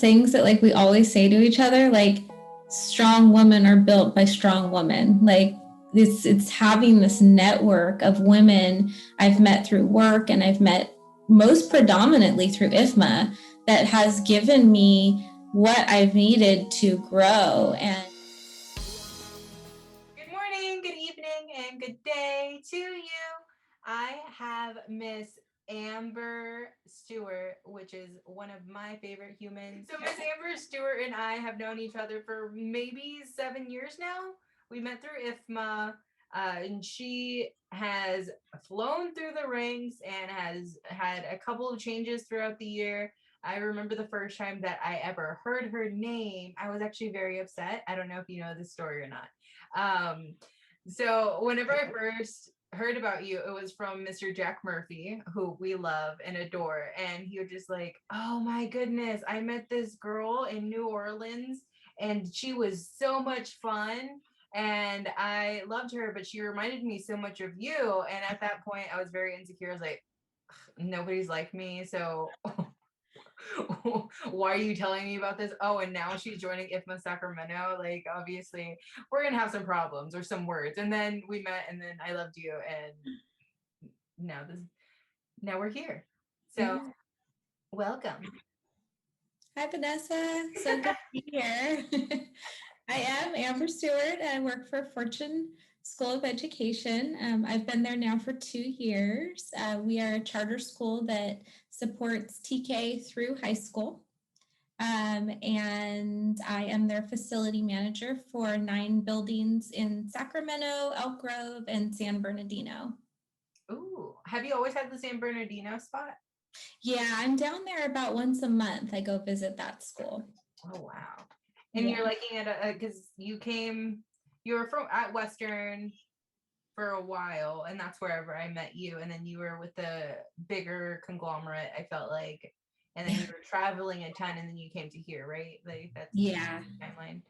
things that like we always say to each other, like strong women are built by strong women. Like it's having this network of women I've met through work and I've met most predominantly through IFMA that has given me what I've needed to grow. And good morning, good evening, and good day to you. I have Miss Amber Stewart, which is one of my favorite humans. So Miss Amber Stewart and I have known each other for maybe 7 years now. We met through IFMA, and she has flown through the ranks and has had a couple of changes throughout the year. I remember the first time that I ever heard her name, I was actually very upset. I don't know if you know this story or not. Um, so whenever I first heard about you, it was from Mr. Jack Murphy, who we love and adore. And he was just like, oh my goodness, I met this girl in New Orleans and she was so much fun. And I loved her, but she reminded me so much of you. And at that point, I was very insecure. I was like, nobody's like me. So why are you telling me about this? Oh, and now she's joining IFMA Sacramento. Like, obviously, we're gonna have some problems or some words. And then we met, and then I loved you, and now we're here. So yeah. welcome. Hi, Vanessa. So good to be here. I am Amber Stewart. I work for Fortune School of Education. I've been there now for 2 years. We are a charter school that supports TK through high school. And I am their facility manager for 9 buildings in Sacramento, Elk Grove, and San Bernardino. Ooh, have you always had the San Bernardino spot? Yeah, I'm down there about once a month. I go visit that school. Oh wow! And Yeah. you're liking it because you were from at Western for a while, and that's wherever I met you. And then you were with the bigger conglomerate, I felt like, and then you were traveling a ton, and then you came to here, right? Like that's Yeah. the timeline.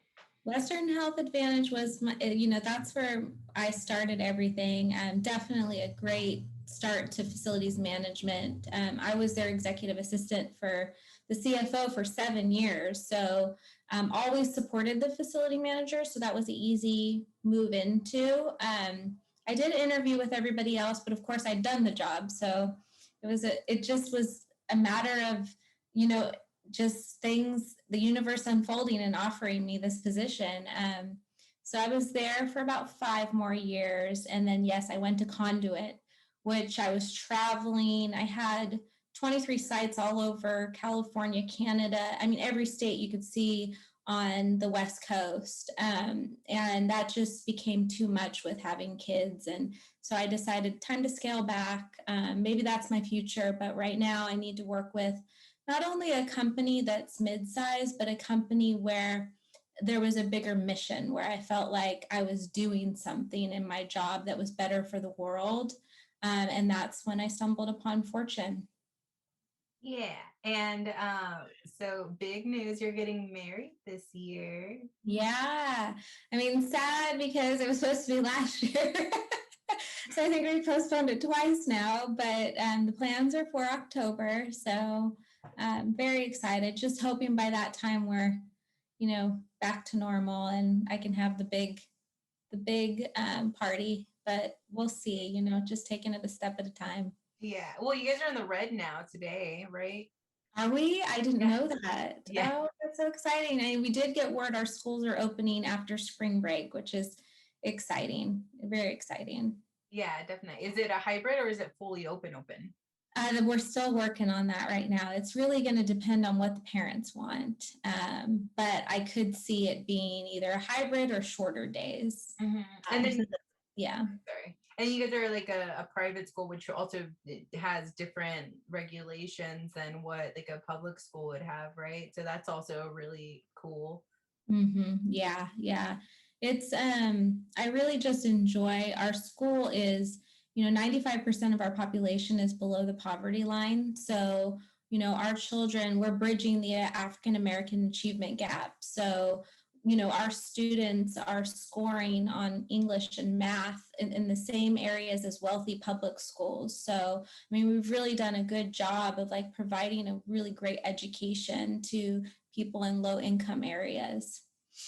Western Health Advantage was that's where I started everything. Definitely a great start to facilities management. I was their executive assistant for the CFO for 7 years. So always supported the facility manager. So that was an easy move into. I did interview with everybody else, but of course I'd done the job. So it just was a matter of, you know, just things, the universe unfolding and offering me this position. So I was there for about 5 more years. And then, yes, I went to Conduit, which I was traveling. I had 23 sites all over California, Canada. I mean, every state you could see on the West Coast. And that just became too much with having kids. And so I decided time to scale back. Maybe that's my future, but right now I need to work with not only a company that's mid-sized, but a company where there was a bigger mission, where I felt like I was doing something in my job that was better for the world. And that's when I stumbled upon Fortune. Yeah, and so big news, you're getting married this year. Yeah. I mean, sad because it was supposed to be last year. So I think we postponed it twice now, but the plans are for October. So very excited. Just hoping by that time we're, back to normal and I can have the big party. But we'll see. Just taking it a step at a time. Yeah, well, you guys are in the red now today, right? Are we? I didn't Yeah. know that. Yeah. Oh, that's so exciting. And we did get word our schools are opening after spring break, which is exciting. Very exciting. Yeah, definitely. Is it a hybrid or is it fully open? We're still working on that right now. It's really going to depend on what the parents want. But I could see it being either a hybrid or shorter days. Mm-hmm. And then, Yeah. sorry. And you guys are like a private school, which also has different regulations than what like a public school would have, right? So that's also really cool. Yeah, yeah. It's I really just enjoy our school is, 95% of our population is below the poverty line. So, our children, we're bridging the African American achievement gap. So, our students are scoring on English and math in the same areas as wealthy public schools. So, I mean, we've really done a good job of like providing a really great education to people in low income areas.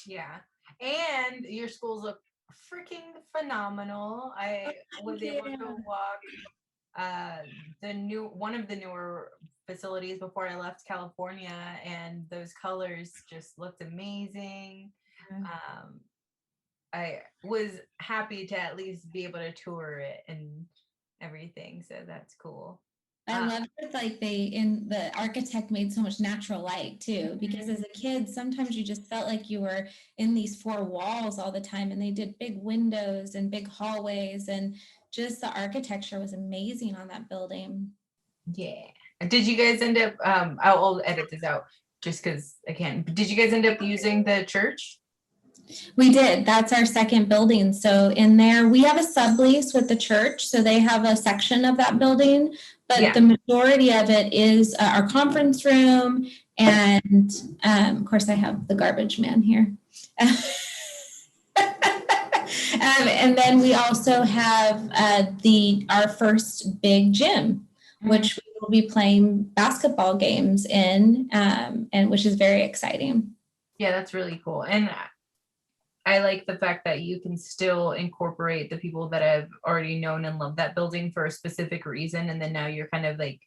Yeah. And your schools look freaking phenomenal. I was able to walk one of the newer facilities before I left California, and those colors just looked amazing. I was happy to at least be able to tour it and everything, so that's cool. I love that, like the architect made so much natural light too, because as a kid, sometimes you just felt like you were in these four walls all the time, and they did big windows and big hallways, and just the architecture was amazing on that building. Yeah. Did you guys end up, I'll edit this out just because I can. Did you guys end up using the church? We did. That's our second building. So in there, we have a sublease with the church. So they have a section of that building, but the majority of it is our conference room. And of course, I have the garbage man here. And then we also have our first big gym, which we will be playing basketball games in, and which is very exciting. Yeah, that's really cool. And I like the fact that you can still incorporate the people that have already known and loved that building for a specific reason. And then now you're kind of like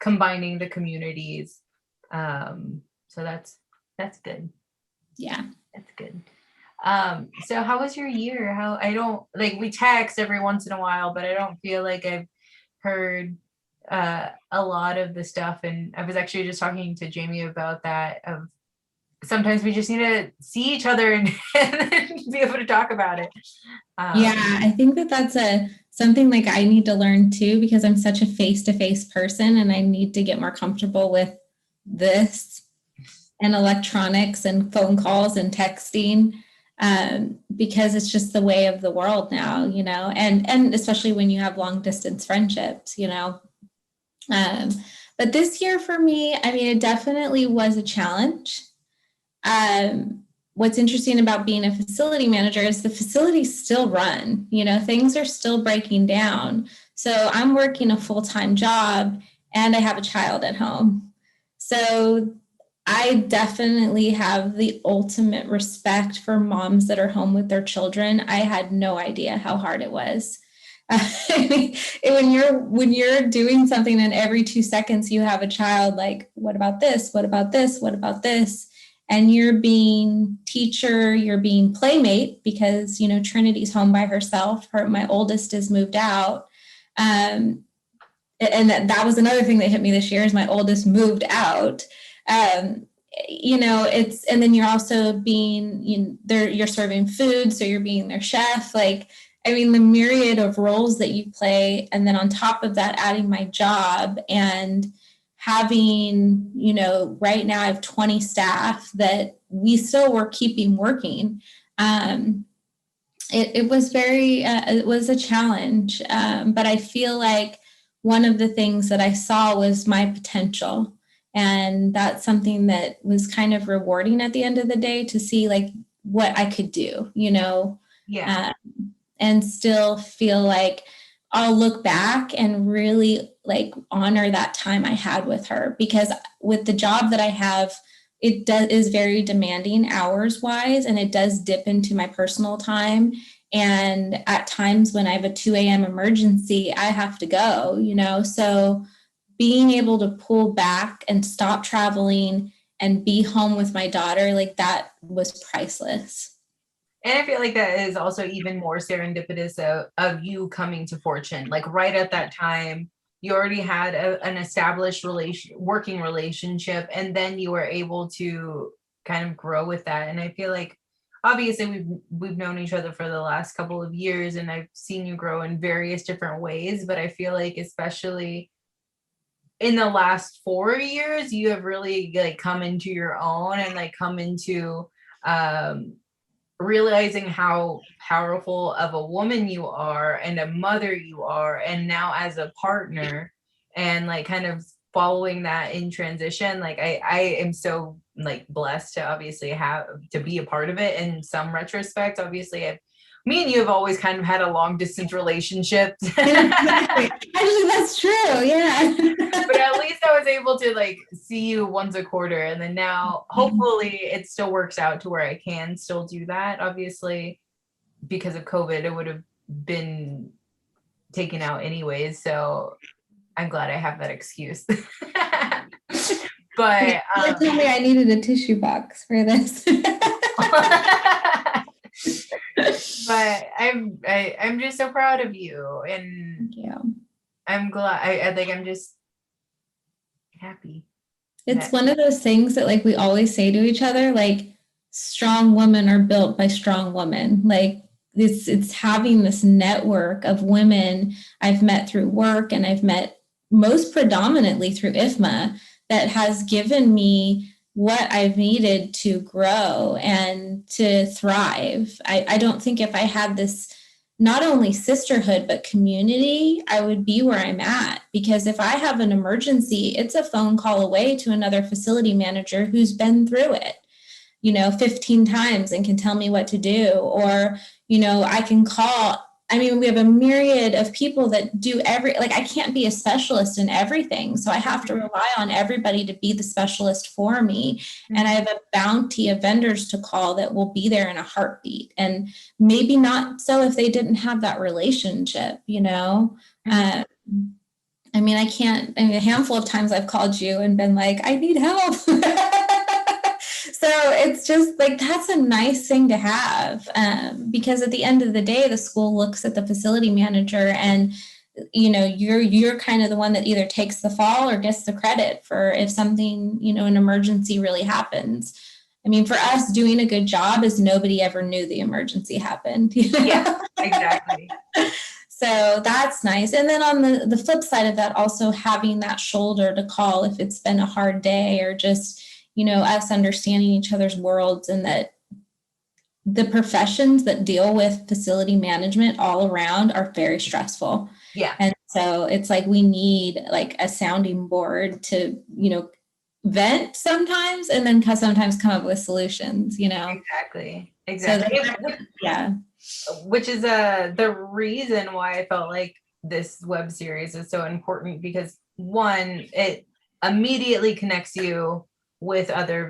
combining the communities. So that's good. Yeah. That's good. So how was your year? We text every once in a while, but I don't feel like I've heard a lot of the stuff. And I was actually just talking to Jamie about that, of sometimes we just need to see each other and be able to talk about it. Yeah, I think that's something like I need to learn too, because I'm such a face-to-face person, and I need to get more comfortable with this and electronics and phone calls and texting, because it's just the way of the world now, and especially when you have long distance friendships, but this year for me, I mean, it definitely was a challenge. What's interesting about being a facility manager is the facilities still run, things are still breaking down. So I'm working a full-time job and I have a child at home. So I definitely have the ultimate respect for moms that are home with their children. I had no idea how hard it was. When you're doing something and every 2 seconds you have a child, like, what about this? What about this? What about this? And you're being teacher, you're being playmate, because, Trinity's home by herself. My oldest is moved out. And that was another thing that hit me this year, is my oldest moved out. And then you're also being, you're serving food. So you're being their chef. The myriad of roles that you play. And then on top of that, adding my job and having, right now I have 20 staff that we still were keeping working. It was it was a challenge. But I feel like one of the things that I saw was my potential. And that's something that was kind of rewarding at the end of the day, to see what I could do, and still feel like I'll look back and really honor that time I had with her, because with the job that I have, it is very demanding hours wise, and it does dip into my personal time. And at times when I have a 2 a.m. emergency, I have to go, so being able to pull back and stop traveling and be home with my daughter, that was priceless. And I feel like that is also even more serendipitous of you coming to Fortune. Right at that time, you already had an established working relationship, and then you were able to kind of grow with that. And I feel like, obviously, we've known each other for the last couple of years, and I've seen you grow in various different ways. But I feel like, especially in the last 4 years, you have really come into your own and come into realizing how powerful of a woman you are and a mother you are, and now as a partner, and kind of following that in transition. I am so blessed to obviously have to be a part of it. In some retrospect, obviously I've me and you have always kind of had a long distance relationship. Exactly. Actually, that's true. Yeah. But at least I was able to like see you once a quarter. And then now hopefully it still works out to where I can still do that. Obviously, because of COVID, it would have been taken out anyways. So I'm glad I have that excuse. But You told me I needed a tissue box for this. but I'm just so proud of you, and Yeah. I'm glad. I think I'm just happy. It's one of those things that like we always say to each other, like strong women are built by strong women. Like it's having this network of women I've met through work and I've met most predominantly through IFMA that has given me what I've needed to grow and to thrive. I don't think if I had this not only sisterhood but community, I would be where I'm at, because if I have an emergency, it's a phone call away to another facility manager who's been through it, 15 times and can tell me what to do. Or, I can call. I mean, we have a myriad of people that do like I can't be a specialist in everything. So I have to rely on everybody to be the specialist for me. And I have a bounty of vendors to call that will be there in a heartbeat. And maybe not so if they didn't have that relationship, I mean, a handful of times I've called you and been like, I need help. So it's just like, that's a nice thing to have, because at the end of the day, the school looks at the facility manager and, you're kind of the one that either takes the fall or gets the credit for if something, an emergency really happens. I mean, for us, doing a good job is nobody ever knew the emergency happened. Yeah, exactly. So that's nice. And then on the flip side of that, also having that shoulder to call if it's been a hard day, or just, us understanding each other's worlds, and that the professions that deal with facility management all around are very stressful. Yeah. And so it's like we need like a sounding board to, vent sometimes, and then sometimes come up with solutions, Exactly. So yeah. Which is the reason why I felt like this web series is so important, because one, it immediately connects you with other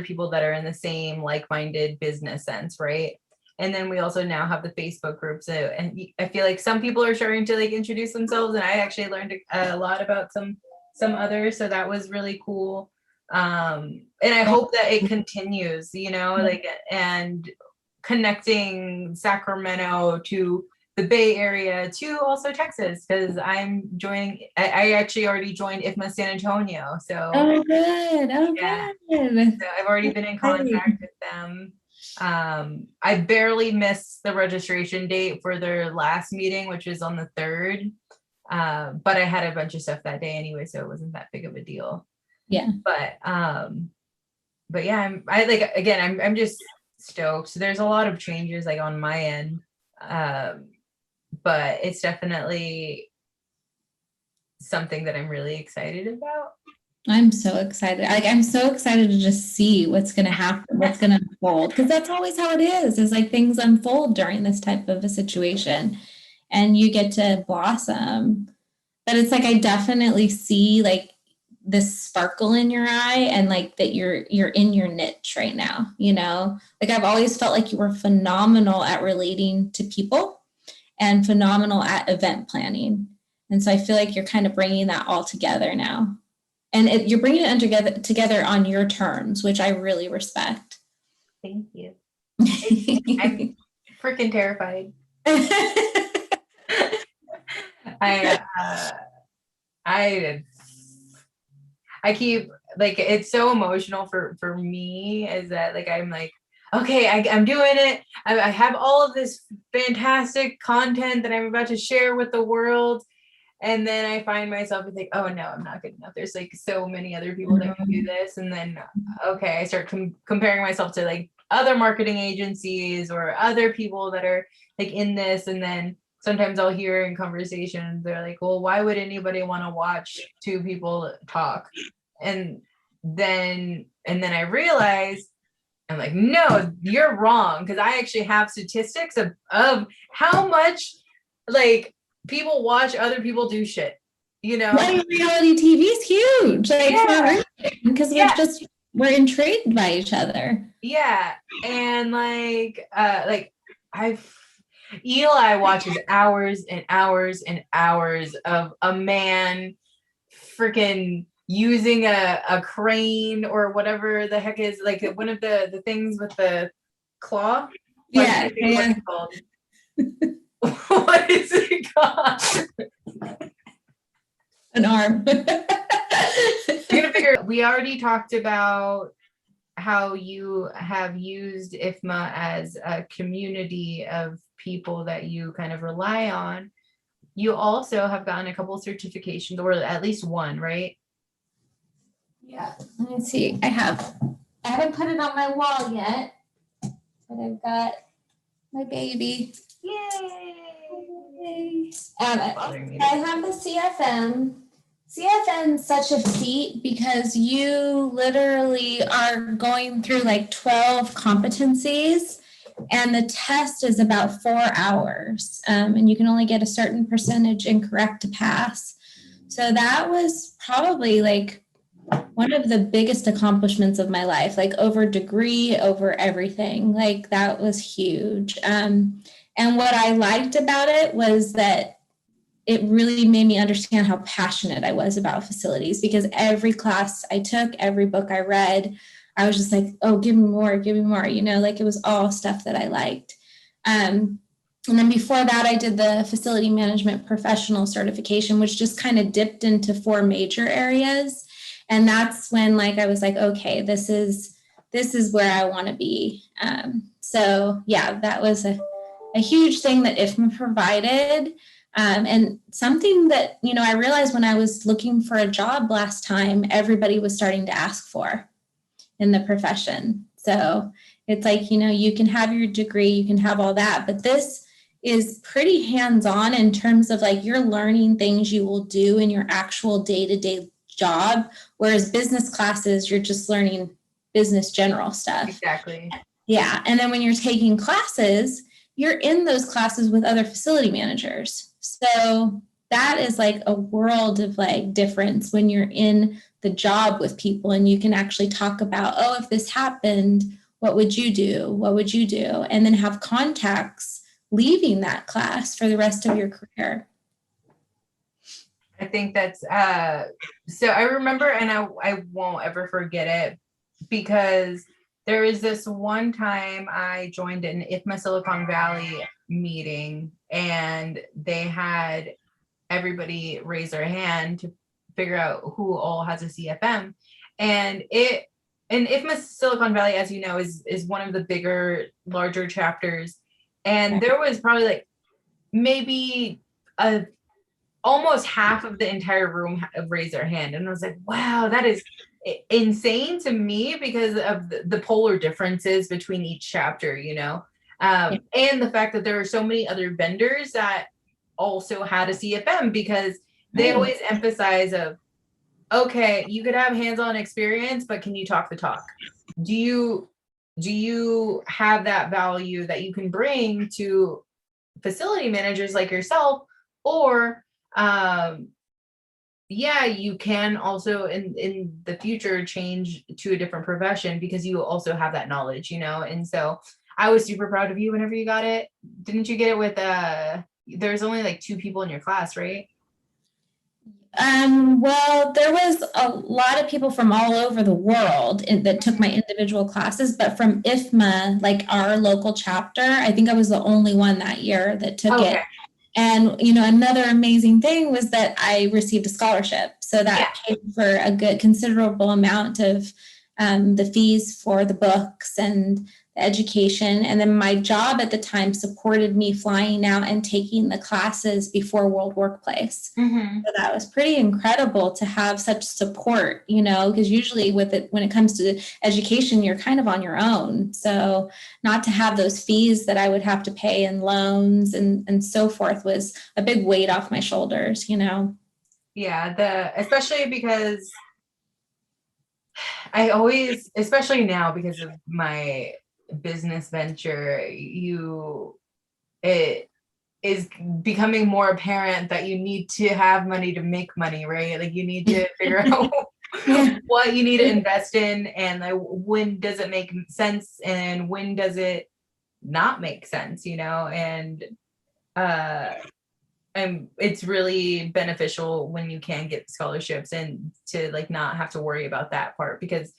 people that are in the same like-minded business sense, right? And then we also now have the Facebook group. So, and I feel like some people are starting to like introduce themselves, and I actually learned a lot about some others. So that was really cool. And I hope that it continues, and connecting Sacramento to the Bay Area to also Texas, because I actually already joined IFMA San Antonio. So good. Yeah. Good. So I've already been in contact with them. I barely missed the registration date for their last meeting, which was on the 3rd. But I had a bunch of stuff that day anyway, so it wasn't that big of a deal. Yeah. But yeah, I'm just stoked. So there's a lot of changes like on my end. But it's definitely something that I'm really excited about. I'm so excited. I'm so excited to just see what's going to happen, what's going to unfold, because that's always how it is like things unfold during this type of a situation and you get to blossom. But it's like I definitely see like this sparkle in your eye, and like that you're in your niche right now, like I've always felt like you were phenomenal at relating to people and phenomenal at event planning. And so I feel like you're kind of bringing that all together now. And you're bringing it together on your terms, which I really respect. Thank you. I'm freaking terrified. I keep like, it's so emotional for me, is that like I'm like, okay, I'm doing it. I have all of this fantastic content that I'm about to share with the world. And then I find myself like, oh no, I'm not good enough. There's like so many other people that can do this. And then, okay, I start comparing myself to like other marketing agencies or other people that are like in this. And then sometimes I'll hear in conversations, they're like, well, why would anybody want to watch two people talk? And then I realize I'm like, no, you're wrong. Cause I actually have statistics of how much like people watch other people do shit, you know? Like reality TV is huge, like for Yeah. real, because we're intrigued by each other. Yeah. And Eli watches hours and hours and hours of a man freaking using a crane or whatever the heck is like one of the things with the claw. Yeah, What's it called? What is it called? An arm. I'm gonna figure. We already talked about how you have used IFMA as a community of people that you kind of rely on. You also have gotten a couple of certifications, or at least one, right? Yeah. Let me see. I haven't put it on my wall yet, but I've got my baby. Yay! I have the CFM. CFM is such a feat because you literally are going through like 12 competencies, and the test is about 4 hours, and you can only get a certain percentage incorrect to pass. So that was probably like one of the biggest accomplishments of my life, like over degree, over everything. Like that was huge. And what I liked about it was that it really made me understand how passionate I was about facilities, because every class I took, every book I read, I was just like, oh, give me more, like it was all stuff that I liked. And then before that, I did the facility management professional certification, which just kind of dipped into 4 major areas. And that's when like I was like, okay, this is where I want to be. So yeah, that was a huge thing that IFMA provided. And something that, I realized when I was looking for a job last time, everybody was starting to ask for in the profession. So it's like, you can have your degree, you can have all that, but this is pretty hands-on in terms of like you're learning things you will do in your actual day-to-day job, whereas business classes, you're just learning business general stuff. Exactly. Yeah. And then when you're taking classes, you're in those classes with other facility managers. So that is like a world of like difference when you're in the job with people and you can actually talk about, oh, if this happened, what would you do? What would you do? And then have contacts leaving that class for the rest of your career. I think that's so I remember, and I won't ever forget it, because there was this one time I joined an IFMA Silicon Valley meeting, and they had everybody raise their hand to figure out who all has a CFM. And IFMA Silicon Valley, as you know, is one of the larger chapters. And there was probably like maybe almost half of the entire room raised their hand. And I was like, wow, that is insane to me because of the polar differences between each chapter, and the fact that there are so many other vendors that also had a CFM, because they always emphasize of, okay, you could have hands-on experience, but can you talk the talk? Do you have that value that you can bring to facility managers like yourself? Or yeah, you can also in the future change to a different profession because you also have that knowledge, and so I was super proud of you whenever you got it. Didn't you get it with there's only like 2 people in your class, right? Well, there was a lot of people from all over the world that took my individual classes, but from IFMA, like our local chapter, I think I was the only one that year that took it. And, another amazing thing was that I received a scholarship. So that paid for a good considerable amount of the fees for the books and the education. And then my job at the time supported me flying out and taking the classes before World Workplace. Mm-hmm. So that was pretty incredible to have such support, because usually when it comes to education, you're kind of on your own. So not to have those fees that I would have to pay in loans and so forth was a big weight off my shoulders, Yeah, especially because I always, especially now because of my business venture, it is becoming more apparent that you need to have money to make money, right? Like you need to figure out Yeah. what you need to invest in, and like when does it make sense and when does it not make sense, and uh and it's really beneficial when you can get scholarships and to like not have to worry about that part, because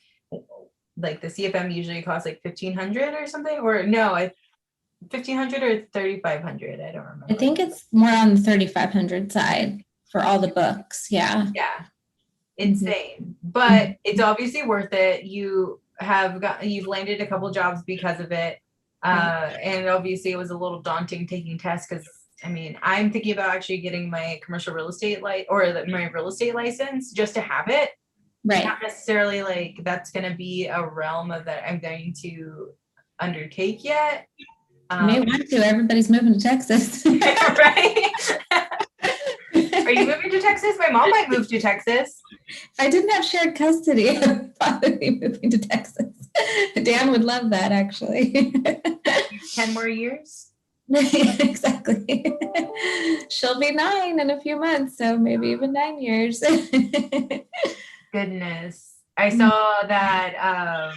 like the CFM usually costs like 1,500 or something, or no, 1,500 or 3,500, I don't I remember. think it's more on the 3,500 side for all the books. Yeah. Yeah, insane. But it's obviously worth it. You've landed a couple jobs because of it. And obviously it was a little daunting taking tests, because I mean, I'm thinking about actually getting my commercial real estate my real estate license just to have it. Right. Not necessarily like that's going to be a realm of that I'm going to undertake yet. You may want to. Everybody's moving to Texas. Right? Are you moving to Texas? My mom might move to Texas. If I didn't have shared custody, I would probably be moving to Texas. Dan would love that, actually. 10 more years? Exactly. She'll be 9 in a few months, so maybe even 9 years. Goodness. I saw that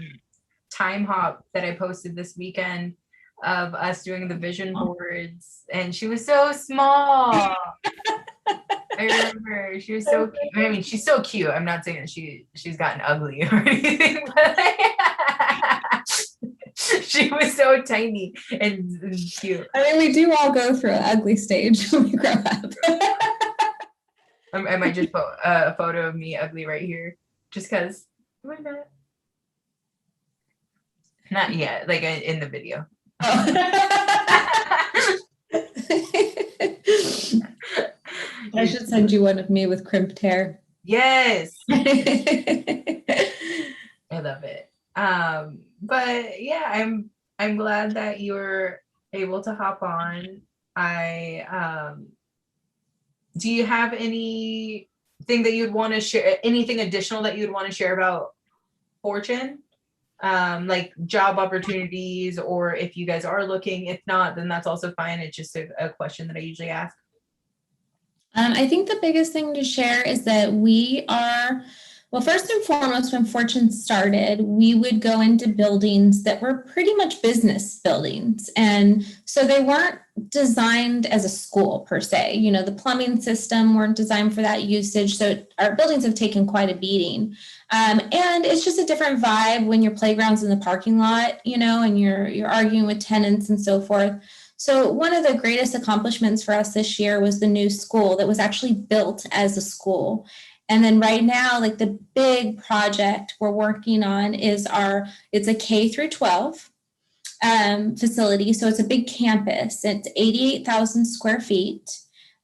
time hop that I posted this weekend of us doing the vision boards, and she was so small. I remember she was so cute. I mean, she's so cute. I'm not saying that she's gotten ugly or anything, but she was so tiny and cute. I mean, we do all go through an ugly stage when we grow up. I might just put a photo of me ugly right here, just because. Why not? Not yet, like in the video. I should send you one of me with crimped hair. Yes. I love it. But yeah, I'm glad that you're able to hop on. Do you have anything that you'd want to share, anything additional that you'd want to share about Fortune? Like job opportunities, or if you guys are looking. If not, then that's also fine. It's just a question that I usually ask. I think the biggest thing to share is that well, first and foremost, when Fortune started, we would go into buildings that were pretty much business buildings. And so they weren't designed as a school per se. The plumbing system weren't designed for that usage. So our buildings have taken quite a beating. And it's just a different vibe when your playground's in the parking lot, and you're arguing with tenants and so forth. So one of the greatest accomplishments for us this year was the new school that was actually built as a school. And then right now, like the big project we're working on is it's a K through 12 facility. So it's a big campus. It's 88,000 square feet,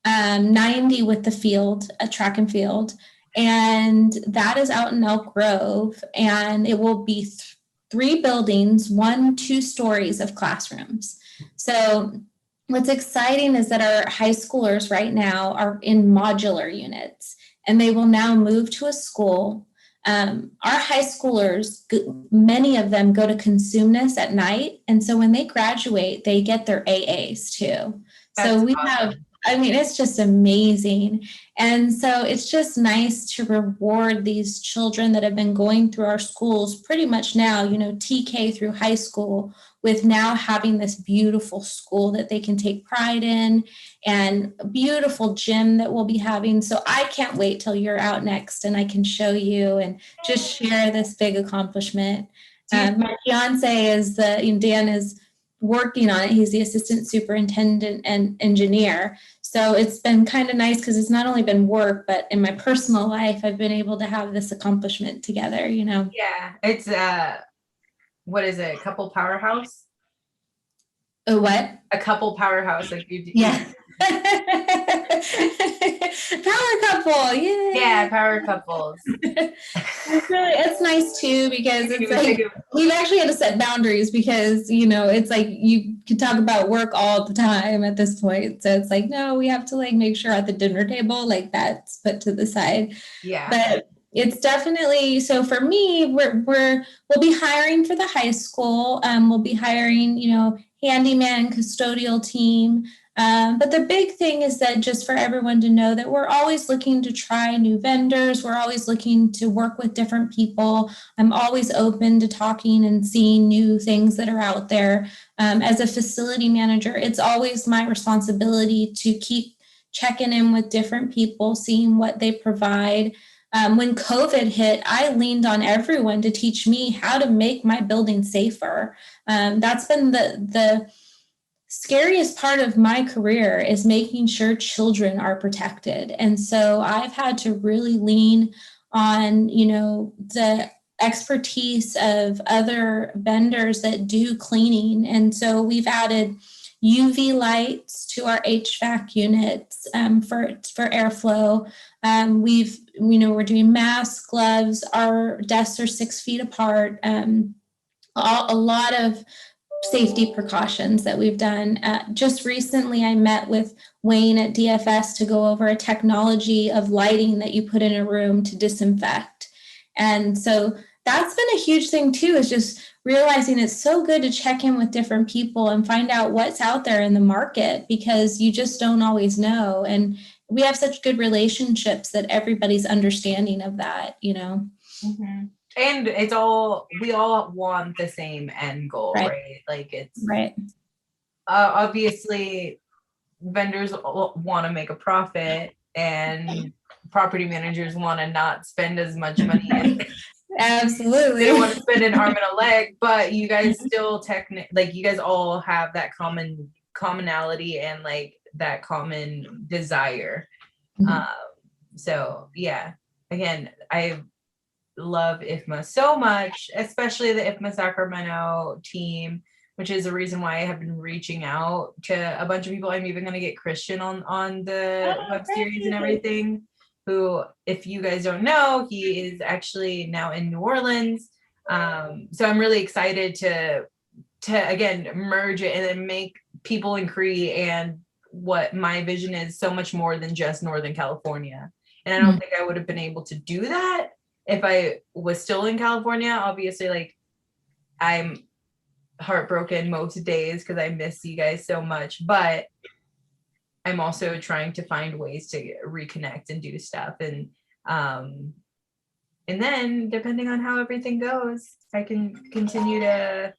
90 with the field, a track and field. And that is out in Elk Grove. And it will be 3 buildings, 2 stories of classrooms. So what's exciting is that our high schoolers right now are in modular units, and they will now move to a school. Our high schoolers, many of them go to Consumnes at night. And so when they graduate, they get their AAs too. So we have, it's just amazing. And so it's just nice to reward these children that have been going through our schools pretty much now, TK through high school, with now having this beautiful school that they can take pride in, and a beautiful gym that we'll be having. So I can't wait till you're out next and I can show you and just share this big accomplishment. My fiance Dan is working on it. He's the assistant superintendent and engineer. So it's been kind of nice because it's not only been work, but in my personal life, I've been able to have this accomplishment together, Yeah, it's what is it? Couple powerhouse? A what? A couple powerhouse, like you. Yeah. Power couple, yeah. Yeah, power couples. It's nice too, because it's like we've actually had to set boundaries, because it's like you can talk about work all the time at this point. So it's like, no, we have to like make sure at the dinner table, like that's put to the side. Yeah. But It's definitely, so for me, we'll be hiring for the high school. We'll be hiring, handyman, custodial team. But the big thing is that just for everyone to know that we're always looking to try new vendors. We're always looking to work with different people. I'm always open to talking and seeing new things that are out there. As a facility manager, it's always my responsibility to keep checking in with different people, seeing what they provide. When COVID hit, I leaned on everyone to teach me how to make my building safer. That's been the scariest part of my career, is making sure children are protected. And so I've had to really lean on, the expertise of other vendors that do cleaning. And so we've added UV lights to our HVAC units for airflow. We're doing masks, gloves. Our desks are 6 feet apart. A lot of safety precautions that we've done. Just recently, I met with Wayne at DFS to go over a technology of lighting that you put in a room to disinfect. And so that's been a huge thing too, is just realizing it's so good to check in with different people and find out what's out there in the market, because you just don't always know. And we have such good relationships that everybody's understanding of that. Mm-hmm. And we all want the same end goal, right? Like it's right. Obviously vendors want to make a profit, and property managers want to not spend as much money as Absolutely. they want to spend an arm and a leg, but you guys still you guys all have that commonality and like that common desire. Mhm. So yeah, again, I love IFMA so much, especially the IFMA Sacramento team, which is a reason why I have been reaching out to a bunch of people. I'm even going to get Christian on the web series and everything, who, if you guys don't know, he is actually now in New Orleans. So I'm really excited to again merge it and then make people in CRE and what my vision is so much more than just Northern California. And I don't think I would have been able to do that if I was still in California. Obviously, like, I'm heartbroken most days because I miss you guys so much, but I'm also trying to find ways to reconnect and do stuff. And then depending on how everything goes, I can continue to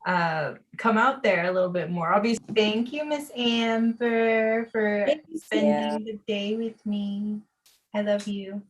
come out there a little bit more. Obviously, thank you, Miss Amber, for spending the day with me. I love you.